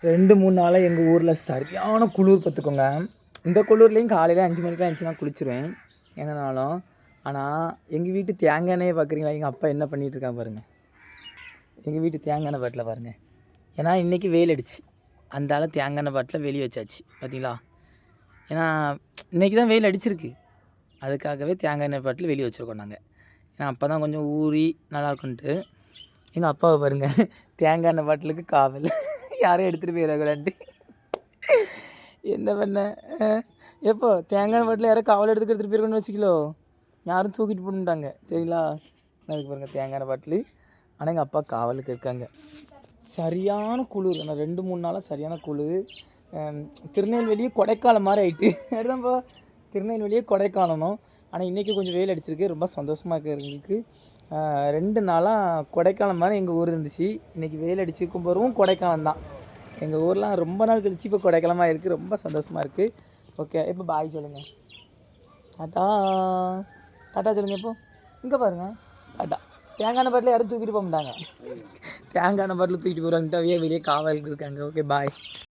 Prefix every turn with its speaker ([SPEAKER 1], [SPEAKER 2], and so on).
[SPEAKER 1] 2-3 நாளாக எங்கள் ஊரில் சரியான குளிர் பார்த்துக்கோங்க. இந்த குளிர்லேயும் காலையில் 5 மணிக்கெலாம் எழுந்துச்சி நான் குளிச்சிருவேன் என்னன்னாலும். ஆனால் எங்கள் வீட்டு தேங்காய் எண்ணெயை பார்க்குறீங்களா, எங்கள் அப்பா என்ன பண்ணிகிட்டு இருக்காங்க பாருங்கள். எங்கள் வீட்டு தேங்காய் எண்ணெய் பாட்டில் பாருங்கள். ஏன்னா இன்றைக்கி வெயில் அடிச்சு அந்தால தேங்காய் எண்ணெய் பாட்டில் வெளியே வச்சாச்சு பார்த்தீங்களா. ஏன்னா இன்றைக்கி தான் வெயில் அடிச்சிருக்கு, அதுக்காகவே தேங்காய் எண்ணெய் பாட்டில் வெளியே வச்சுருக்கோம் நாங்கள். ஏன்னா அப்போ தான் கொஞ்சம் ஊறி நல்லாயிருக்குன்ட்டு. எங்கள் அப்பாவை பாருங்கள், தேங்காய் எண்ணெய் பாட்டிலுக்கு காவல் யாரும் எடுத்துகிட்டு போயிடக்கூடாது. என்ன பண்ண எப்போ தேங்காய் எண்ணெய் பாட்டில் யாரும் காவல் எடுத்துகிட்டு போயிருக்கோன்னு வச்சுக்கலோ, யாரும் தூக்கிட்டு போட்டுட்டாங்க சரிங்களா. அதுக்கு பாருங்கள் தேங்காய் எண்ணெய் பாட்டில். ஆனால் எங்கள் அப்பா காவலுக்கு இருக்காங்க. சரியான குளிர், ஆனால் 2-3 நாளாக சரியான குளிர். திருநெல்வேலியே கொடைக்காலம் மாதிரி ஆகிட்டு அதுதான்ப்பா, திருநெல்வேலியே கொடைக்காலணும். ஆனால் இன்றைக்கி கொஞ்சம் வெயில் அடிச்சிருக்கு, ரொம்ப சந்தோஷமாக இருக்குது எங்களுக்கு. 2 நாளாக கொடைக்காலம் மாதிரி எங்கள் ஊர் இருந்துச்சு. இன்றைக்கி வெயில் அடிச்சிருக்கும் போகிறவும் கொடைக்காலம் தான். எங்கள் ஊர்லாம் ரொம்ப நாள் கழிச்சு இப்போ கொடைக்காலமாக இருக்குது, ரொம்ப சந்தோஷமாக இருக்குது. ஓகே, இப்போ பாய் சொல்லுங்கள், டாட்டா டாட்டா சொல்லுங்கள். இப்போ இங்கே பாருங்கள் டாட்டா. தேங்காய் எண்ணெய் பாட்டில் யாரும் தூக்கிட்டு போக மாட்டாங்க, தேங்காய் எண்ணெய் பாட்டில் தூக்கிட்டு போகிறாங்கட்டாவே வெளியே காவலுக்கு இருக்காங்க. Okay bye.